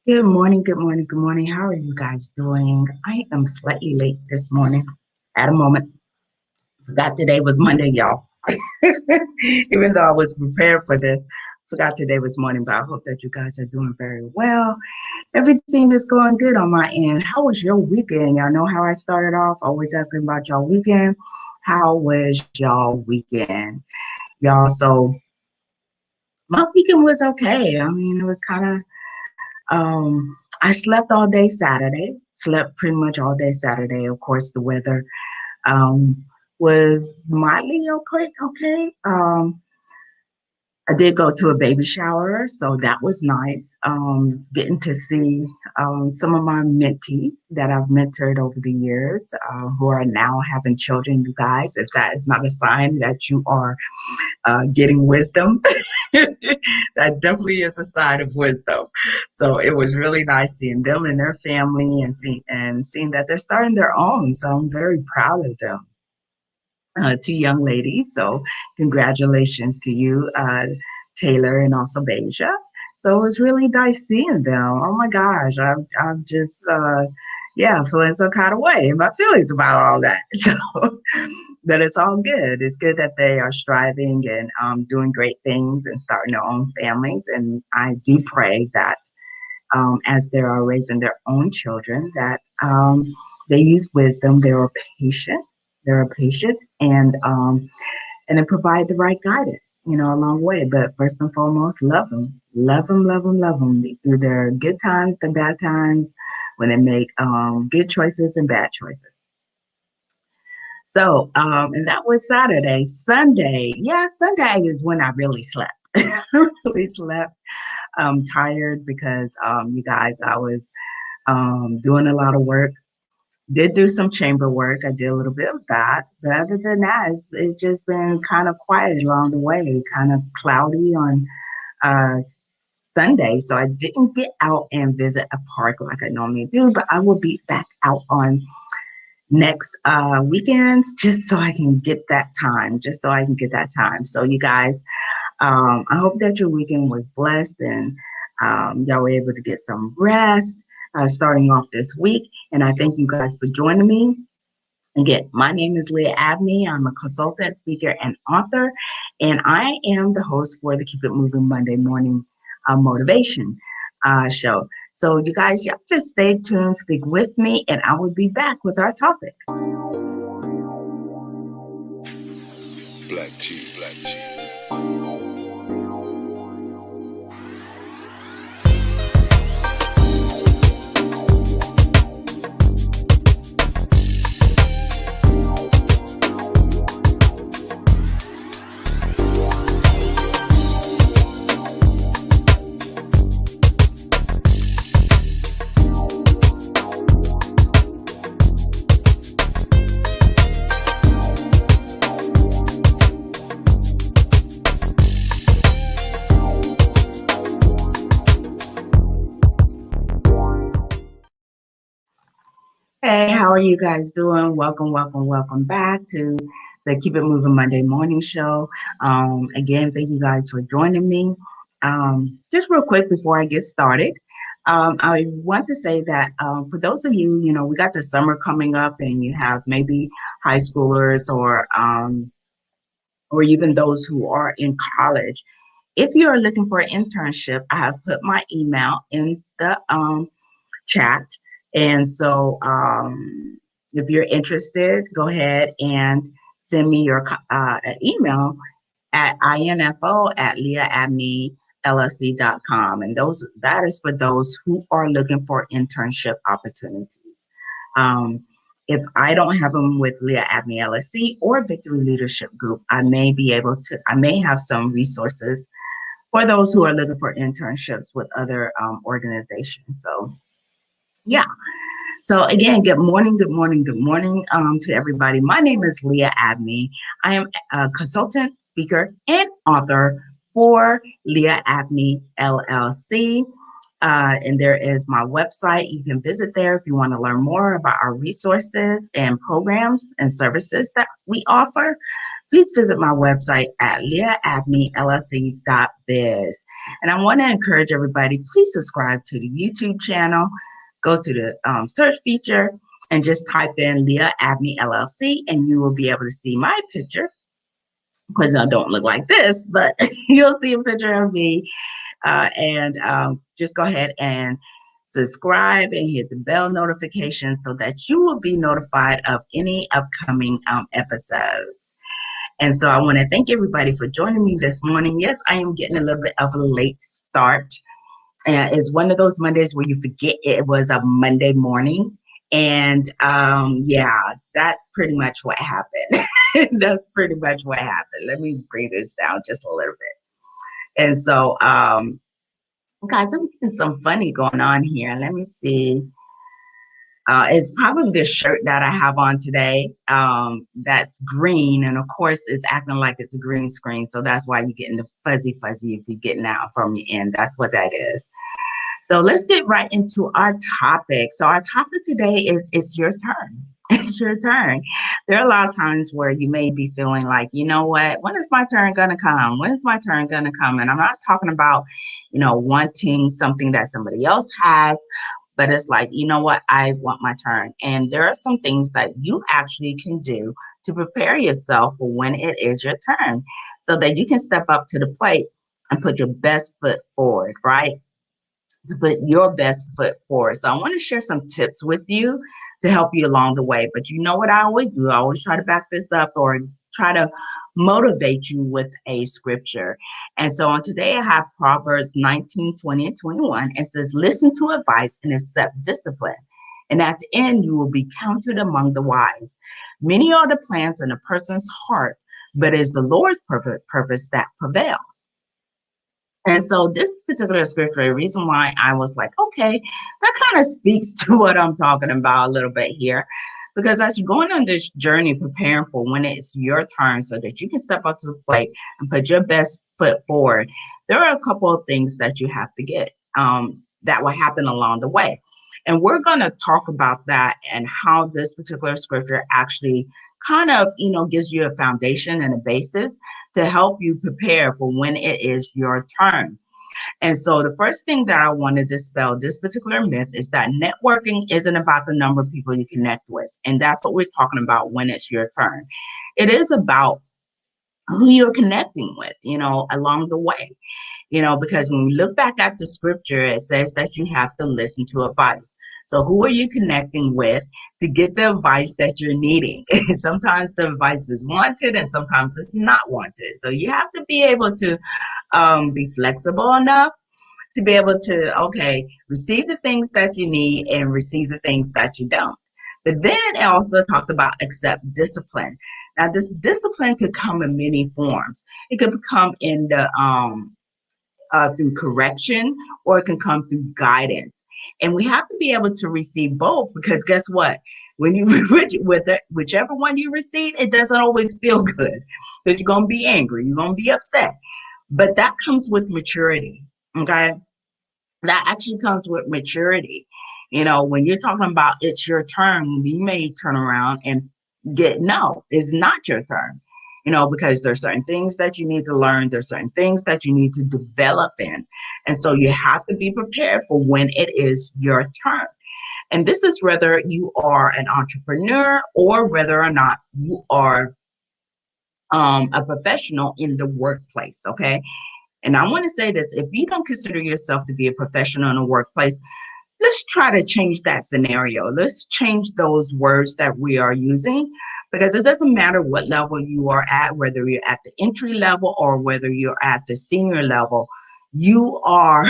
Good morning, good morning, good morning. How are you guys doing? I am slightly late this morning. At a moment, forgot today was Monday, y'all. Even though I was prepared for this, forgot today was morning, but I hope that you guys are doing very well. Everything is going good on my end. How was your weekend? Y'all know how I started off, always asking about y'all weekend. How was y'all weekend? Y'all, so my weekend was okay. I mean, it was kind of I slept all day Saturday, slept pretty much all day Saturday. Of course, the weather um, was mildly okay. I did go to a baby shower, so that was nice. Getting to see some of my mentees that I've mentored over the years who are now having children, you guys. If that is not a sign that you are getting wisdom, that definitely is a sign of wisdom. So it was really nice seeing them and their family and seeing that they're starting their own. So I'm very proud of them. Two young ladies. So congratulations to you, Taylor and also Beja. So it was really nice seeing them. Oh my gosh, I'm just yeah, feeling some kind of way in my feelings about all that. So but it's all good. It's good that they are striving and doing great things and starting their own families. And I do pray that as they are raising their own children, that they use wisdom, they are patient, and then provide the right guidance, along the way. But first and foremost, love them, love them, love them, love them through their good times, the bad times, when they make good choices and bad choices. So, and that was Saturday. Sunday, yeah, Sunday is when I really slept. Really slept. Tired because you guys, I was doing a lot of work. Did do some chamber work. I did a little bit of that. But other than that, it's just been kind of quiet along the way, kind of cloudy on Sunday. So I didn't get out and visit a park like I normally do, but I will be back out on next weekends just so I can get that time, just so I can get that time. So you guys, I hope that your weekend was blessed and y'all were able to get some rest starting off this week. And I thank you guys for joining me. Again, my name is Lia Abney. I'm a consultant, speaker, and author, and I am the host for the Keep It Moving Monday Morning Motivation Show. So you guys, y'all just stay tuned, stick with me, and I will be back with our topic. Black tea, black tea. Hey, how are you guys doing? Welcome, welcome, welcome back to the Keep It Moving Monday Morning Show. Again, thank you guys for joining me. Just real quick before I get started, I want to say that for those of you, we got the summer coming up, and you have maybe high schoolers or even those who are in college. If you are looking for an internship, I have put my email in the chat. And so if you're interested, go ahead and send me your email at info@liaabneyllc.com. And that is for those who are looking for internship opportunities. If I don't have them with Lia Abney LLC or Victory Leadership Group, I may have some resources for those who are looking for internships with other organizations. So yeah. So again, good morning, good morning, good morning to everybody. My name is Lia Abney. I am a consultant, speaker, and author for Lia Abney LLC. And there is my website. You can visit there if you want to learn more about our resources and programs and services that we offer. Please visit my website at liaabneyllc.biz. And I want to encourage everybody, please subscribe to the YouTube channel. Go to the search feature and just type in Lia Abney LLC, and you will be able to see my picture. Of course, I don't look like this, but you'll see a picture of me. And just go ahead and subscribe and hit the bell notification so that you will be notified of any upcoming episodes. And so I want to thank everybody for joining me this morning. Yes, I am getting a little bit of a late start. It's one of those Mondays where you forget it was a Monday morning. And yeah, that's pretty much what happened. That's pretty much what happened. Let me bring this down just a little bit. And so, guys, I'm getting some funny going on here. Let me see. It's probably the shirt that I have on today. That's green, and of course, it's acting like it's a green screen. So that's why you're getting the fuzzy if you're getting out from your end. That's what that is. So let's get right into our topic. So our topic today is it's your turn. It's your turn. There are a lot of times where you may be feeling like, you know what, when is my turn going to come? When is my turn going to come? And I'm not talking about, wanting something that somebody else has, but it's like, you know what, I want my turn. And there are some things that you actually can do to prepare yourself for when it is your turn so that you can step up to the plate and put your best foot forward, right? To put your best foot forward. So I want to share some tips with you to help you along the way. But you know what I always do? I always try to back this up or try to motivate you with a scripture. And so on today, I have Proverbs 19, 20, and 21. It says, listen to advice and accept discipline. And at the end, you will be counted among the wise. Many are the plans in a person's heart, but it is the Lord's purpose that prevails. And so this particular scripture, the reason why I was like, okay, that kind of speaks to what I'm talking about a little bit here. Because as you're going on this journey, preparing for when it's your turn so that you can step up to the plate and put your best foot forward, there are a couple of things that you have to get that will happen along the way. And we're going to talk about that and how this particular scripture actually kind of, gives you a foundation and a basis to help you prepare for when it is your turn. And so the first thing that I want to dispel this particular myth is that networking isn't about the number of people you connect with. And that's what we're talking about when it's your turn. It is about who you're connecting with, along the way. Because when we look back at the scripture, it says that you have to listen to advice. So who are you connecting with to get the advice that you're needing? Sometimes the advice is wanted and sometimes it's not wanted. So you have to be able to be flexible enough to be able to, receive the things that you need and receive the things that you don't. But then it also talks about accept discipline. Now, this discipline could come in many forms. It could come in the through correction, or it can come through guidance. And we have to be able to receive both, because guess what? When you with it, whichever one you receive, it doesn't always feel good, because you're going to be angry, you're going to be upset. But that comes with maturity, okay? That actually comes with maturity. When you're talking about it's your turn, you may turn around and no, it's not your turn. Because there's certain things that you need to learn. There's certain things that you need to develop in. And so you have to be prepared for when it is your turn. And this is whether you are an entrepreneur or whether or not you are a professional in the workplace, okay? And I want to say this, if you don't consider yourself to be a professional in the workplace, let's try to change that scenario. Let's change those words that we are using, because it doesn't matter what level you are at, whether you're at the entry level or whether you're at the senior level. You are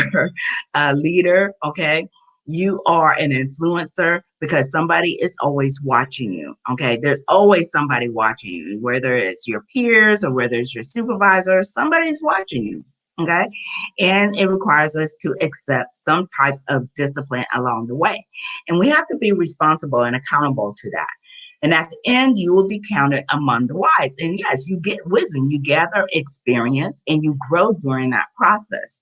a leader, okay? You are an influencer, because somebody is always watching you, okay? There's always somebody watching you, whether it's your peers or whether it's your supervisor, somebody's watching you. Okay. And it requires us to accept some type of discipline along the way. And we have to be responsible and accountable to that. And at the end, you will be counted among the wise. And yes, you get wisdom, you gather experience, and you grow during that process.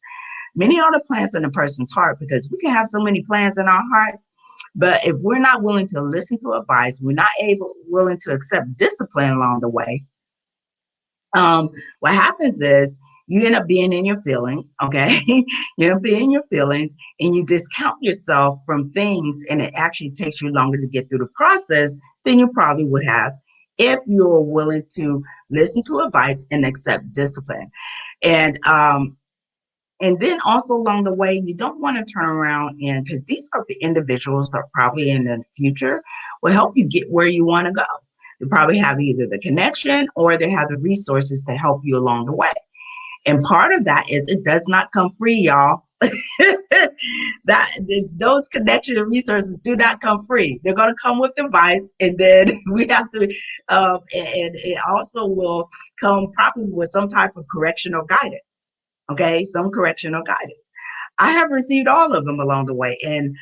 Many are the plans in a person's heart, because we can have so many plans in our hearts, but if we're not willing to listen to advice, we're not willing to accept discipline along the way, what happens is you end up being in your feelings, okay? You end up being in your feelings, and you discount yourself from things, and it actually takes you longer to get through the process than you probably would have if you were willing to listen to advice and accept discipline. And and then also along the way, you don't want to turn around, and because these are the individuals that probably in the future will help you get where you want to go. They probably have either the connection or they have the resources to help you along the way. And part of that is it does not come free, y'all. that those connection and resources do not come free. They're going to come with advice, and then we have to, and it also will come probably with some type of correction or guidance. Okay, some correction or guidance. I have received all of them along the way, and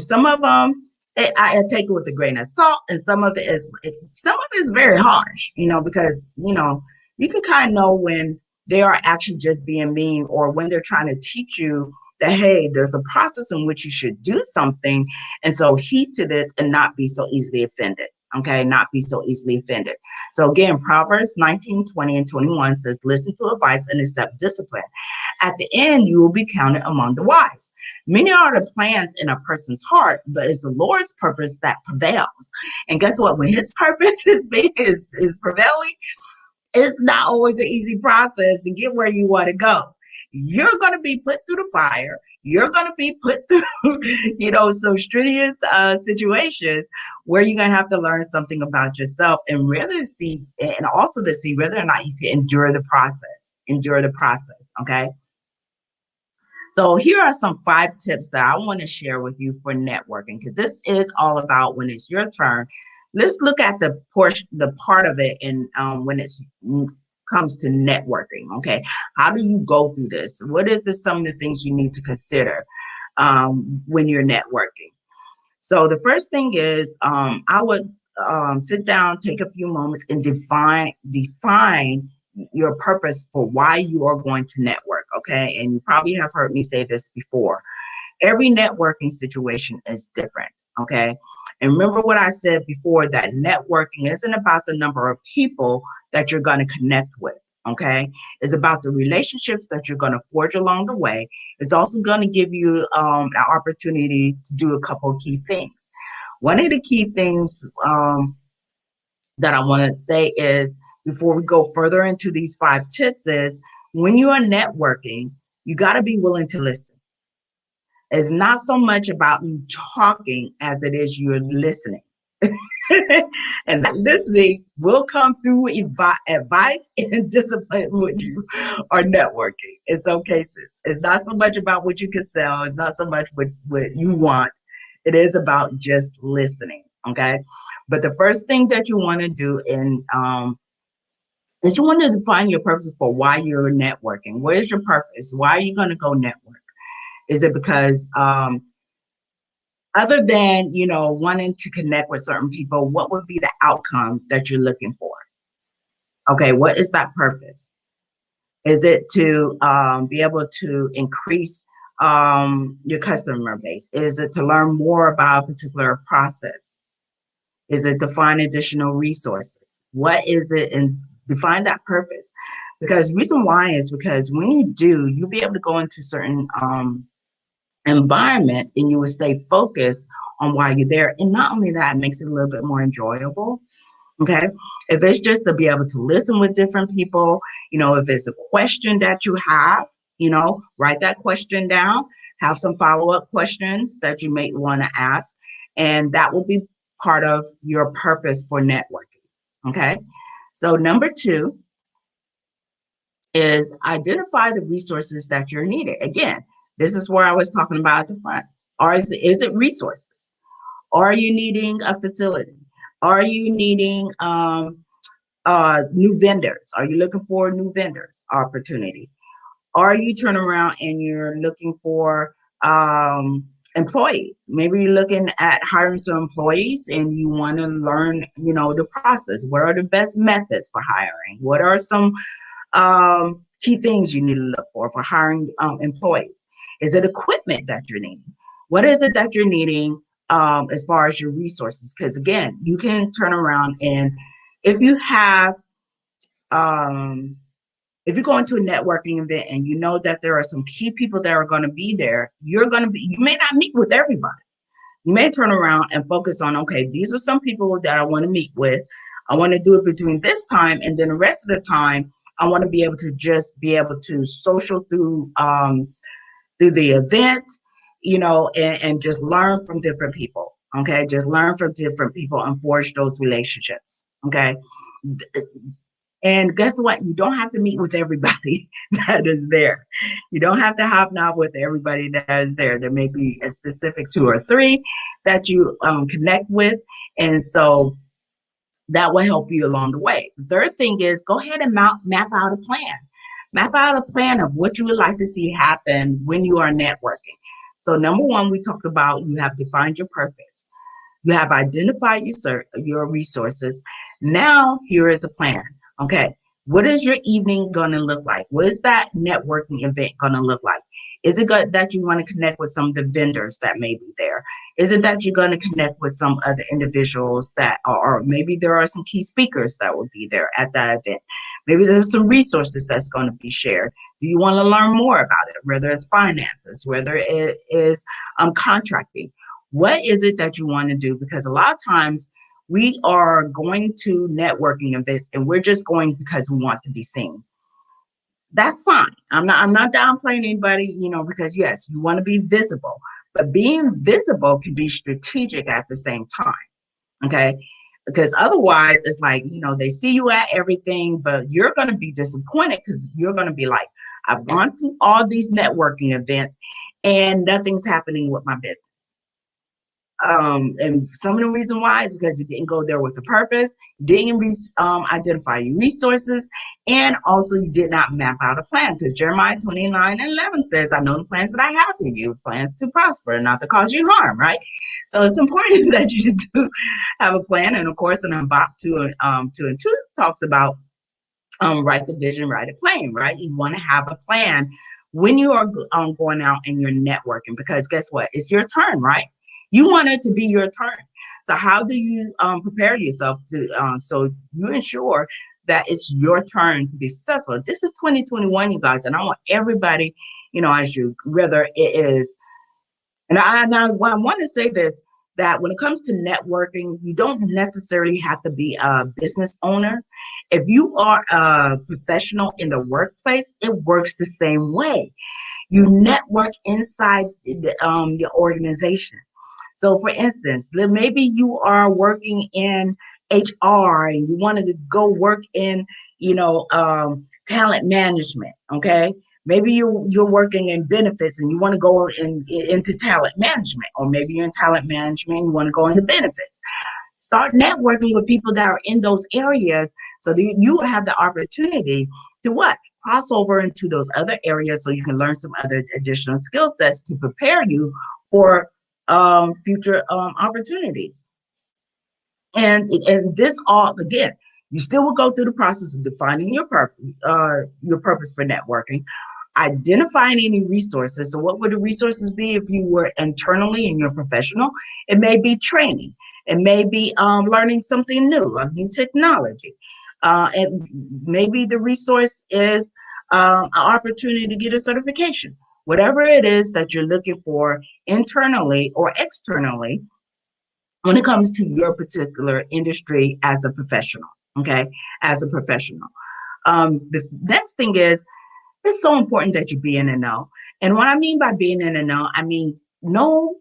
some of them I take it with a grain of salt, and some of it is very harsh, because you can kind of know when they are actually just being mean, or when they're trying to teach you that, hey, there's a process in which you should do something, and so heed to this and not be so easily offended. Okay, not be so easily offended. So again, Proverbs 19, 20, and 21 says, listen to advice and accept discipline. At the end, you will be counted among the wise. Many are the plans in a person's heart, but it's the Lord's purpose that prevails. And guess what? When his purpose is prevailing, it's not always an easy process to get where you want to go. You're going to be put through the fire. You're going to be put through, some strenuous situations where you're going to have to learn something about yourself, and really see, and also to see whether or not you can endure the process. Endure the process. Okay. So here are some 5 tips that I want to share with you for networking, because this is all about when it's your turn. Let's look at the part of it, and when it comes to networking. Okay, how do you go through this? What is some of the things you need to consider when you're networking? So the first thing is, I would sit down, take a few moments, and define your purpose for why you are going to network. Okay, and you probably have heard me say this before. Every networking situation is different. Okay, and remember what I said before, that networking isn't about the number of people that you're going to connect with. Okay, it's about the relationships that you're going to forge along the way. It's also going to give you an opportunity to do a couple of key things. One of the key things that I want to say is, before we go further into these 5 tips, is when you are networking, you got to be willing to listen. It's not so much about you talking as it is you're listening. And that listening will come through advice and discipline when you are networking in some cases. It's not so much about what you can sell. It's not so much what you want. It is about just listening. Okay. But the first thing that you want to do is you want to define your purpose for why you're networking. What is your purpose? Why are you going to go network? Is it because other than, wanting to connect with certain people, what would be the outcome that you're looking for? Okay, what is that purpose? Is it to be able to increase your customer base? Is it to learn more about a particular process? Is it to find additional resources? What is it? And define that purpose. Because the reason why is because when you do, you'll be able to go into certain environments, and you will stay focused on why you're there. And not only that, it makes it a little bit more enjoyable. Okay. If it's just to be able to listen with different people, if it's a question that you have, write that question down, have some follow-up questions that you may want to ask, and that will be part of your purpose for networking. Okay. So number 2 is identify the resources that you're needed. Again, this is where I was talking about at the front. Or is it resources? Are you needing a facility? Are you needing new vendors? Are you looking for new vendors opportunity? Are you turning around and you're looking for employees? Maybe you're looking at hiring some employees and you want to learn, the process. What are the best methods for hiring? What are some key things you need to look for hiring employees. Is it equipment that you're needing? What is it that you're needing as far as your resources? Because again, you can turn around and if you have um, if you go into a networking event and you know that there are some key people that are going to be there, you may not meet with everybody. You may turn around and focus on, okay, these are some people that I want to meet with. I want to do it between this time and then the rest of the time, I want to be able to just be able to social through the event, and just learn from different people. Okay, just learn from different people and forge those relationships. Okay, and guess what? You don't have to meet with everybody that is there. You don't have to hobnob with everybody that is there. There may be a specific two or three that you connect with. And so that will help you along the way. The third thing is go ahead and map out a plan. Map out a plan of what you would like to see happen when you are networking. So, number one, we talked about you have defined your purpose. You have identified your resources. Now, here is a plan. Okay. What is your evening going to look like? What is that networking event going to look like? Is it that you want to connect with some of the vendors that may be there? Is it that you're going to connect with some other individuals that or maybe there are some key speakers that will be there at that event? Maybe there's some resources that's going to be shared. Do you want to learn more about it? Whether it's finances, whether it is contracting, what is it that you want to do? Because a lot of times we are going to networking events and we're just going because we want to be seen. That's fine. I'm not downplaying anybody, because yes, you want to be visible, but being visible can be strategic at the same time. Okay. Because otherwise it's like, they see you at everything, but you're going to be disappointed because you're going to be like, I've gone to all these networking events and nothing's happening with my business. And some of the reason why is because you didn't go there with a purpose, didn't identify your resources, and also you did not map out a plan. Because Jeremiah 29:11 says, I know the plans that I have for you, plans to prosper and not to cause you harm, right? So it's important that you do have a plan. And of course, in Habakkuk 2:2 talks about write the vision, write a plan, right? You want to have a plan when you are going out and you're networking because guess what? It's your turn, right? You want it to be your turn. So how do you prepare yourself to so you ensure that it's your turn to be successful? This is 2021, you guys, and I want everybody, as you whether it is and I want to say this that when it comes to networking, you don't necessarily have to be a business owner. If you are a professional in the workplace, it works the same way. You network inside your organization. So, for instance, maybe you are working in HR and you wanted to go work in, talent management. Okay, maybe you're working in benefits and you want to go into talent management, or maybe you're in talent management and you want to go into benefits. Start networking with people that are in those areas so that you will have the opportunity to what? Cross over into those other areas so you can learn some other additional skill sets to prepare you for future opportunities. And this all again, you still will go through the process of defining your purpose for networking, identifying any resources. So what would the resources be if you were internally in your professional? It may be training. It may be learning something new, like new technology. And maybe the resource is an opportunity to get a certification. Whatever it is that you're looking for internally or externally, when it comes to your particular industry as a professional, okay, as a professional. The next thing is it's so important that you be in the know. And what I mean by being in the know, I mean know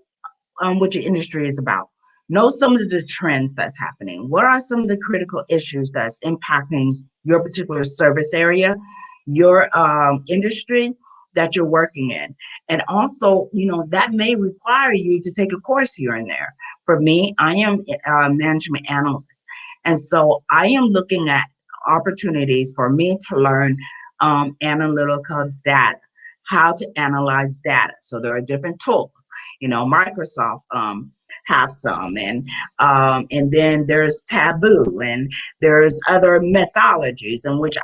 what your industry is about. Know some of the trends that's happening. What are some of the critical issues that's impacting your particular service area, your industry that you're working in? And also, that may require you to take a course here and there. For me, I am a management analyst. And so I am looking at opportunities for me to learn analytical data, how to analyze data. So there are different tools, Microsoft. have some, and then there's taboo, and there's other methodologies in which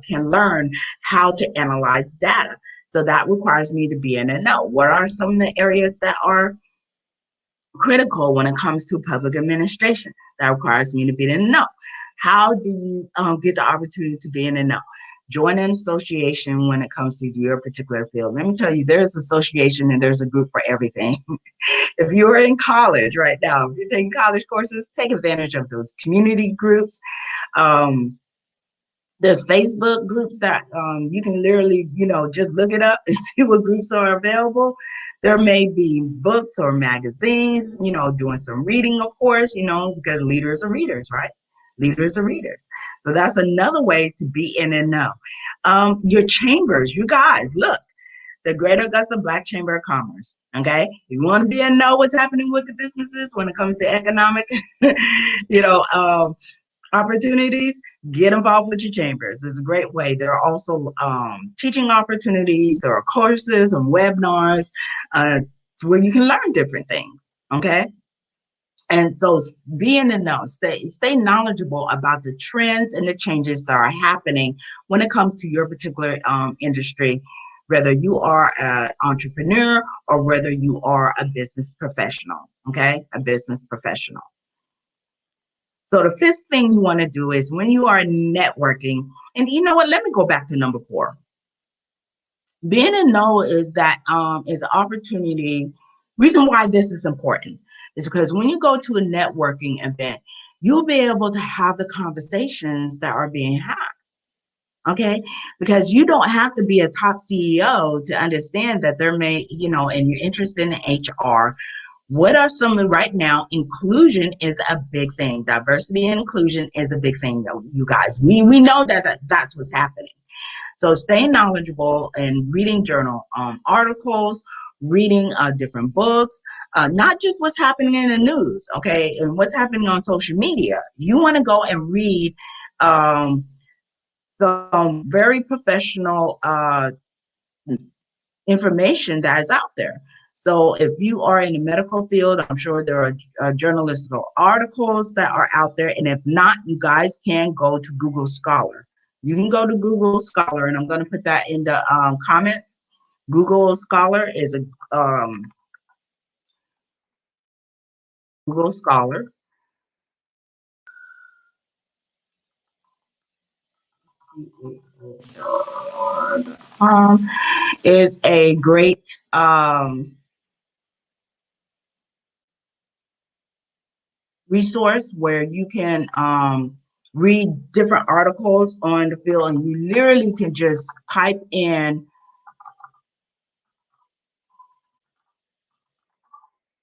can learn how to analyze data. So that requires me to be in the know. What are some of the areas that are critical when it comes to public administration? That requires me to be in the know. How do you get the opportunity to be in the know? Join an association when it comes to your particular field. Let me tell you, there's association and there's a group for everything. If you're in college right now, if you're taking college courses, take advantage of those community groups. Um, there's Facebook groups that you can literally, just look it up and see what groups are available. There may be books or magazines, doing some reading, of course, because leaders are readers, right? Leaders are readers. So that's another way to be in and know. Your chambers, you guys, look, the Greater Augusta Black Chamber of Commerce. Okay, you want to be in know what's happening with the businesses when it comes to economic, you know, um, opportunities. Get involved with your chambers. It's a great way. There are also teaching opportunities. There are courses and webinars where you can learn different things. Okay. And so be in the know, stay knowledgeable about the trends and the changes that are happening when it comes to your particular industry, whether you are an entrepreneur or whether you are a business professional, okay? A business professional. So the fifth thing you want to do is when you are networking, and you know what, let me go back to number 4. Being in know is an opportunity. Reason why this is important is because when you go to a networking event, you'll be able to have the conversations that are being had. Okay, because you don't have to be a top CEO to understand that there may, and you're interested in HR. What are some right now? Inclusion is a big thing. Diversity and inclusion is a big thing, you guys. We know that's what's happening. So staying knowledgeable and reading journal articles, reading different books, not just what's happening in the news, okay, and what's happening on social media. You want to go and read some very professional information that is out there. So if you are in the medical field, I'm sure there are journalistical articles that are out there. And if not, you guys can go to Google Scholar. You can go to Google Scholar, and I'm going to put that in the comments. Google Scholar is a Google Scholar is a great resource where you can read different articles on the field, and you literally can just type in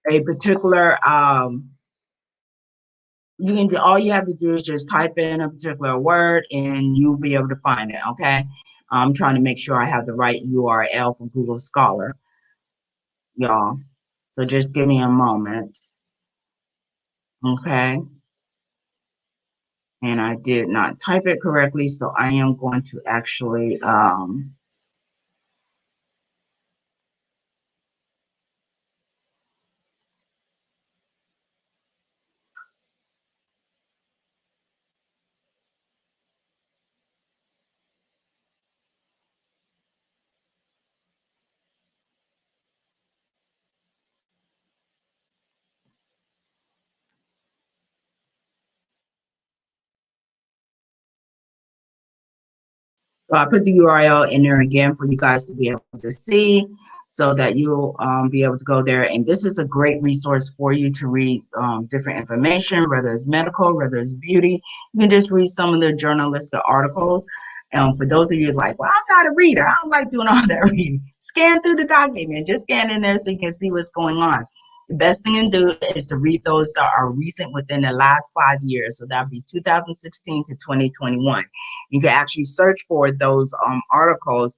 a particular all you have to do is just type in a particular word and you'll be able to find it. Okay, I'm trying to make sure I have the right URL for Google Scholar, y'all, so just give me a moment. Okay, and I did not type it correctly, so I am going to actually so I put the URL in there again for you guys to be able to see, so that you'll be able to go there. And this is a great resource for you to read different information, whether it's medical, whether it's beauty. You can just read some of the journalistic articles. For those of you like, well, I'm not a reader, I don't like doing all that reading. Scan through the document, just scan in there so you can see what's going on. The best thing to do is to read those that are recent within the last 5 years. So that would be 2016 to 2021. You can actually search for those articles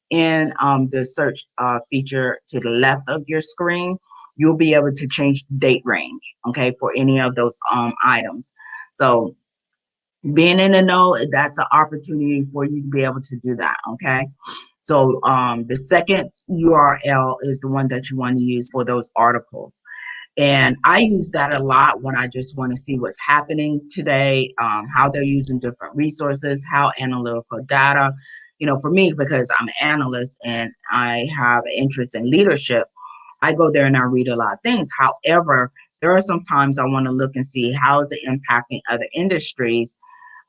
in the search feature to the left of your screen. You'll be able to change the date range, okay, for any of those items. So being in the know, that's an opportunity for you to be able to do that, okay? So the second URL is the one that you want to use for those articles. And I use that a lot when I just want to see what's happening today, how they're using different resources, how analytical data, for me, because I'm an analyst and I have an interest in leadership, I go there and I read a lot of things. However, there are some times I want to look and see how is it impacting other industries,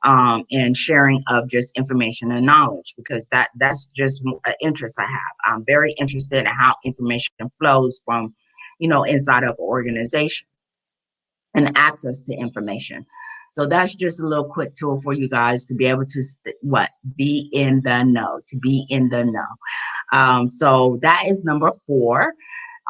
and sharing of just information and knowledge, because that's just an interest I have. I'm very interested in how information flows from, inside of an organization and access to information. So that's just a little quick tool for you guys to be able to be in the know, to be in the know. So that is number 4.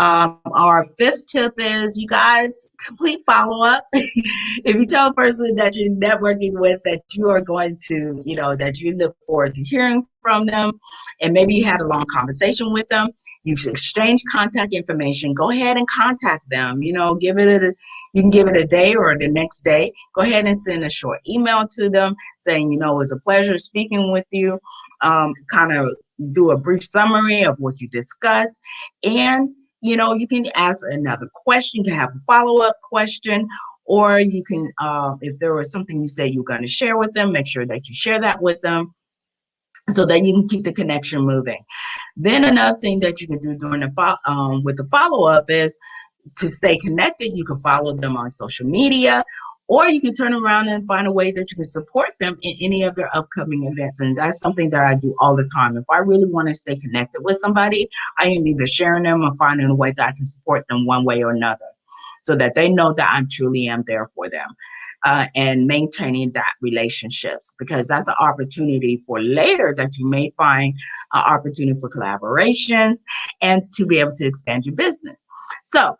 Our 5th tip is, you guys, complete follow up. If you tell a person that you're networking with that you are going to, that you look forward to hearing from them, and maybe you had a long conversation with them, you've exchanged contact information, go ahead and contact them. You can give it a day or the next day. Go ahead and send a short email to them saying, it was a pleasure speaking with you. Kind of do a brief summary of what you discussed, and you can ask another question. You can have a follow-up question, or you can, if there was something you say you're going to share with them, make sure that you share that with them so that you can keep the connection moving. Then another thing that you can do during with the follow-up is to stay connected. You can follow them on social media, or you can turn around and find a way that you can support them in any of their upcoming events. And that's something that I do all the time. If I really want to stay connected with somebody, I am either sharing them or finding a way that I can support them one way or another, so that they know that I truly am there for them. And maintaining that relationships, because that's an opportunity for later that you may find an opportunity for collaborations and to be able to expand your business. So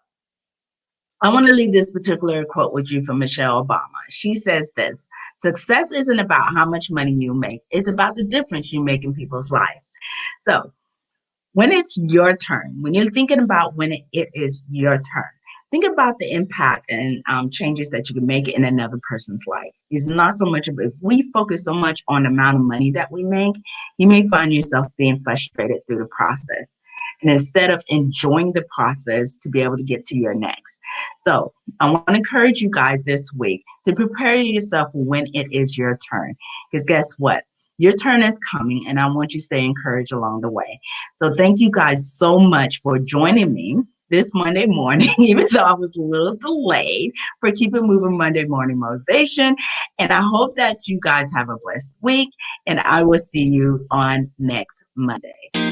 I want to leave this particular quote with you from Michelle Obama. She says this: success isn't about how much money you make, it's about the difference you make in people's lives. So when it's your turn, when you're thinking about when it is your turn, think about the impact and changes that you can make in another person's life. It's not so much if we focus so much on the amount of money that we make, you may find yourself being frustrated through the process. And instead of enjoying the process to be able to get to your next. So I want to encourage you guys this week to prepare yourself when it is your turn. Because guess what? Your turn is coming, and I want you to stay encouraged along the way. So thank you guys so much for joining me this Monday morning, even though I was a little delayed, for Keep It Moving Monday Morning Motivation. And I hope that you guys have a blessed week, and I will see you on next Monday.